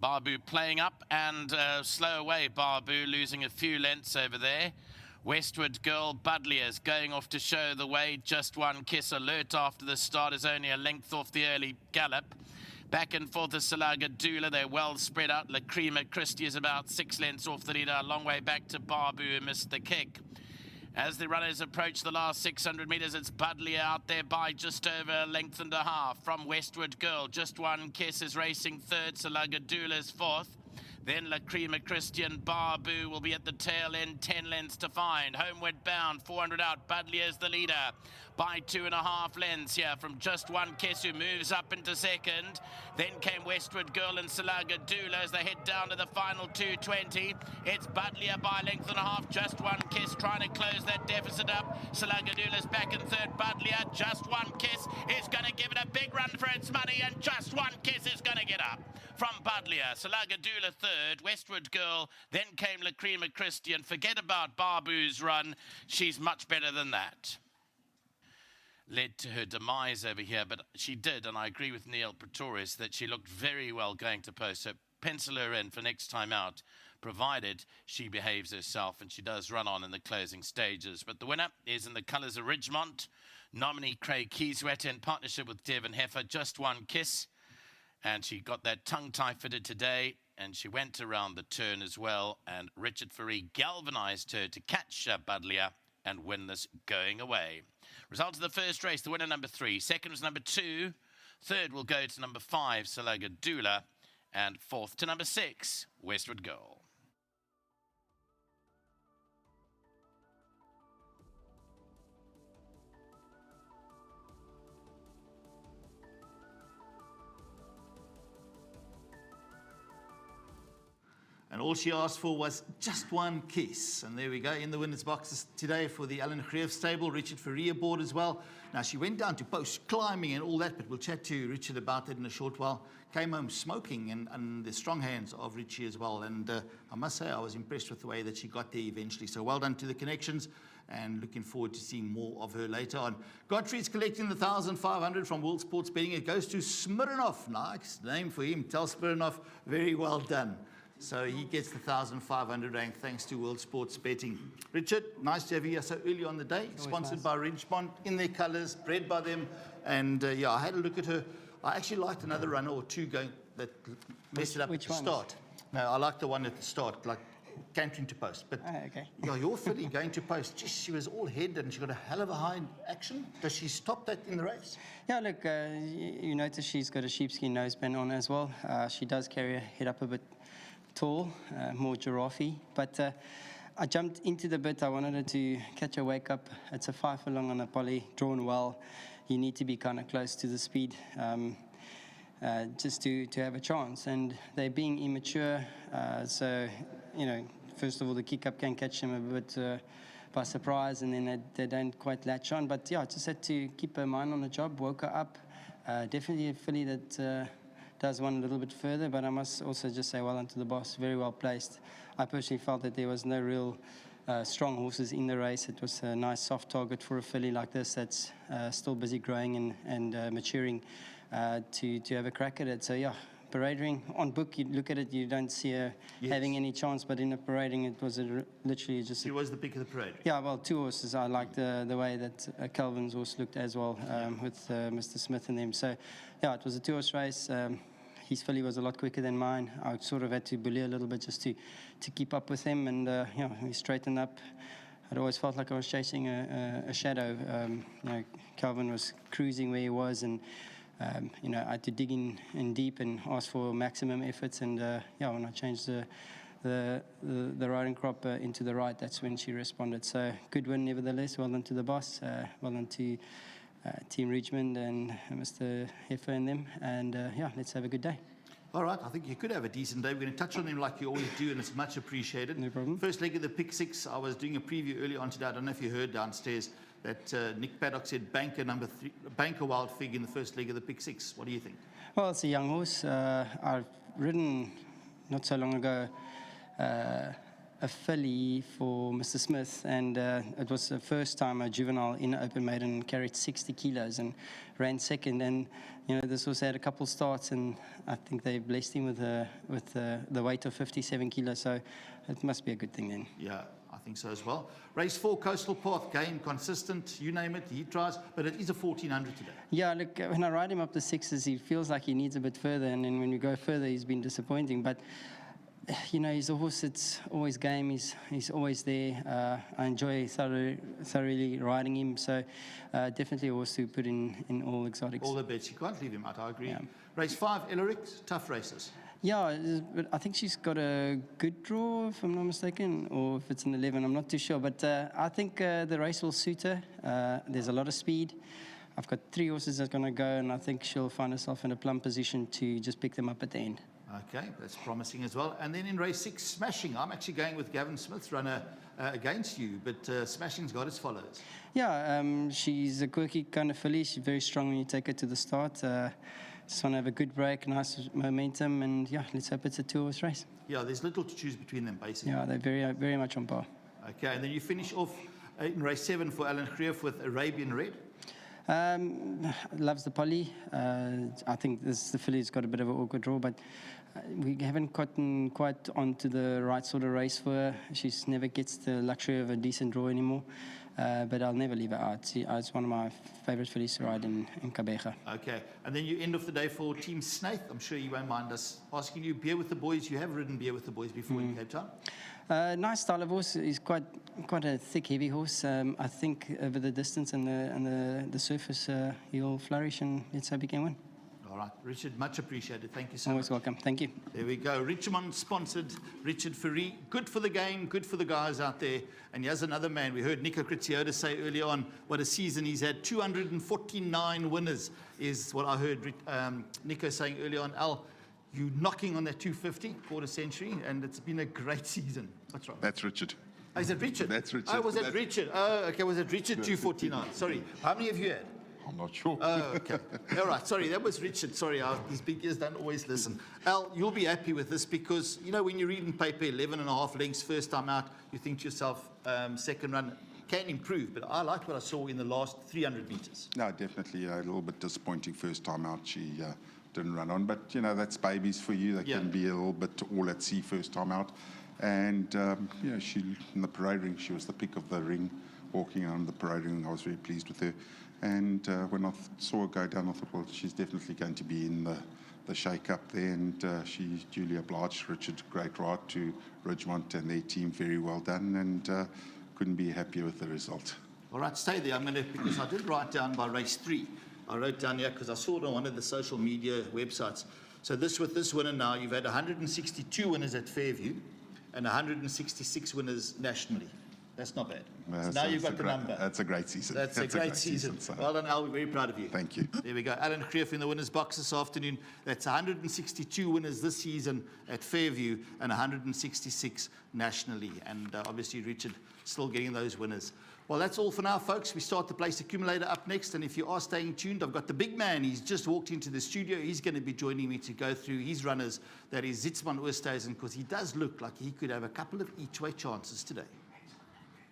Barbu playing up and slow away. Barbu losing a few lengths over there. Westward Girl Budlier's going off to show the way. Just One Kiss alert after the start is only a length off the early gallop. Back and forth is Salaga Dula. They're well spread out. Lacrima Christie is about 6 lengths off the leader. A long way back to Barbu, who missed the kick. As the runners approach the last 600 metres, it's Budlier out there by just over a length and a half from Westward Girl. Just One Kiss is racing third. Salaga Dula's fourth. Then Lacrima Christian Barbu will be at the tail end, 10 lengths to find. Homeward Bound, 400 out. Budlier's the leader by 2.5 lengths here from Just One Kiss, who moves up into second. Then came Westward Girl and Salaga Dula as they head down to the final 220. It's Budlier by a length and a half. Just One Kiss trying to close that deficit up. Salaga Dula's back in third. Budlier, Just One Kiss is going to give it a big run for its money, and Just One Kiss is going to get up from Budlier. Salaga Dula third, Westward Girl, then came Lacrima Christian. Forget about Barbu's run. She's much better than that. Led to her demise over here, but she did, and I agree with Neil Pretorius that she looked very well going to post. So pencil her in for next time out, provided she behaves herself and she does run on in the closing stages. But the winner is in the colours of Ridgemont. Nominee Craig Keyswetter in partnership with Devon Heifer, Just One Kiss. And she got that tongue tie fitted today, and she went around the turn as well. And Richard Fourie galvanized her to catch Budlier and win this going away. Result of the first race, the winner number 3. Second was number 2. Third will go to number 5, Salaga Dula. And fourth to number 6, Westward Girl. And all she asked for was just one kiss. And there we go, in the winner's boxes today for the Alan Greef stable. Richard Fourie aboard as well. Now, she went down to post climbing and all that, but we'll chat to Richard about that in a short while. Came home smoking, and the strong hands of Richie as well. And I must say, I was impressed with the way that she got there eventually. So well done to the connections, and looking forward to seeing more of her later on. Godfrey's collecting the 1,500 from World Sports Betting. It goes to Smirnov. Nice name for him. Tell Smirnov, very well done. So he gets the 1,500 rank thanks to World Sports Betting. Richard, nice to have you here so early on the day. Always sponsored by Ridgemont, in their colours, bred by them. And yeah, I had a look at her. I actually liked another runner or two going that messed it up at the start. No, I liked the one at the start, like cantering to post. But okay. Yeah, your filly going to post, geez, she was all head and she got a hell of a high action. Does she stop that in the race? Yeah, look, you notice she's got a sheepskin noseband on as well. She does carry her head up a bit tall, more giraffe, but I jumped into the bit. I wanted her to catch a wake up. It's a 5 furlong on a poly, drawn well. You need to be kind of close to the speed just to have a chance. And they're being immature, so, you know, first of all, the kick-up can catch them a bit by surprise, and then they don't quite latch on. But yeah, just had to keep her mind on the job, woke her up. Definitely a filly that does one a little bit further, but I must also just say well done to the boss, very well placed. I personally felt that there was no real strong horses in the race. It was a nice soft target for a filly like this that's still busy growing and maturing to have a crack at it. So yeah, parade ring on book, you look at it, you don't see her having any chance, but in a parade ring it was literally just... She was the pick of the parade. Yeah, well, 2 horses. I liked the way that Calvin's horse looked as well with Mr. Smith and them. So yeah, it was a 2-horse race. His filly was a lot quicker than mine. I sort of had to bully a little bit just to keep up with him, and yeah, he straightened up. I'd always felt like I was chasing a shadow. You know, Calvin was cruising where he was, and you know, I had to dig in deep and ask for maximum efforts. And yeah, when I changed the riding crop into the right, that's when she responded. So good win, nevertheless. Well done to the boss. Well done to Team Richmond and Mr. Heifer and them, and yeah, let's have a good day. All right, I think you could have a decent day. We're going to touch on them like you always do, and it's much appreciated. No problem. First leg of the pick 6, I was doing a preview early on today. I don't know if you heard downstairs that Nick Paddock said banker number 3, banker Wild Fig in the first leg of the pick 6. What do you think? Well, it's a young horse. I've ridden not so long ago a filly for Mr. Smith, and it was the first time a juvenile in open maiden carried 60 kilos and ran second. And this horse had a couple starts, and I think they blessed him with the weight of 57 kilos. So it must be a good thing then. Yeah, I think so as well. Race 4, Coastal Path, game consistent, you name it, he tries, but it is a 1400 today. Yeah, look, when I ride him up the sixes, he feels like he needs a bit further, and then when we go further, he's been disappointing. But he's a horse that's always game. He's always there. I enjoy thoroughly riding him. So definitely a horse to put in all exotics. All the bets. You can't leave him out, I agree. Yeah. Race 5, Elric, tough races. Yeah, but I think she's got a good draw, if I'm not mistaken, or if it's an 11, I'm not too sure. But I think the race will suit her. There's a lot of speed. I've got 3 horses that's going to go, and I think she'll find herself in a plumb position to just pick them up at the end. Okay, that's promising as well. And then in race 6, Smashing. I'm actually going with Gavin Smith's runner against you, but Smashing's got as follows. Yeah, she's a quirky kind of filly. She's very strong when you take her to the start. Just want to have a good break, nice momentum, and yeah, let's hope it's a 2-horse race. Yeah, there's little to choose between them, basically. Yeah, they're very, very much on par. Okay, and then you finish off in race 7 for Alan Greef with Arabian Red. Loves the poly. I think the filly's got a bit of an awkward draw, but we haven't gotten quite onto the right sort of race for her. She never gets the luxury of a decent draw anymore. But I'll never leave her out. It's one of my favourite fillies to ride in Kabeja. Okay, and then you end off the day for Team Snaith. I'm sure you won't mind us asking you, beer with the boys. You have ridden beer with the boys before in Cape Town. Nice style of horse. He's quite a thick, heavy horse. I think over the distance and the surface, he'll flourish, and let's hope he can win. All right, Richard, much appreciated. Thank you so Always much. welcome. Thank you. There we go. Richmond-sponsored Richard Fourie. Good for the game, good for the guys out there. And here's another man. We heard Nico Criziota say early on what a season he's had. 249 winners is what I heard Nico saying early on. Al, you knocking on that 250, quarter century, and it's been a great season. What's wrong? That's Richard. Oh, is it Richard? That's Richard. Oh, was it Richard? Oh, okay, was it Richard 249? Sorry. How many have you had? I'm not sure. Oh, okay. All right, sorry, that was Richard. Sorry, these big ears don't always listen. Al, you'll be happy with this because, when you read in paper 11 and a half lengths first time out, you think to yourself, second run can improve. But I liked what I saw in the last 300 meters. No, definitely a little bit disappointing first time out. She didn't run on. But, that's babies for you. They can be a little bit all at sea first time out. And, she in the parade ring, she was the pick of the ring, walking on the parade ring. I was very pleased with her. And when I saw her go down, I thought, well, she's definitely going to be in the shake-up there. And she duly obliged Richard. Great ride to Ridgemont and their team. Very well done. And couldn't be happier with the result. All right, stay there. Because I did write down by race 3. I wrote down here because I saw it on one of the social media websites. So with this winner now, you've had 162 winners at Fairview and 166 winners nationally. That's not bad. So now you've got the number. That's a great season. That's a great season. So. Well done, Al. We're very proud of you. Thank you. There we go. Alan Greef in the winners' box this afternoon. That's 162 winners this season at Fairview and 166 nationally. And obviously, Richard still getting those winners. Well, that's all for now, folks. We start the Place Accumulator up next. And if you are staying tuned, I've got the big man. He's just walked into the studio. He's going to be joining me to go through his runners. That is Zitzman Oosthuizen, because he does look like he could have a couple of each-way chances today.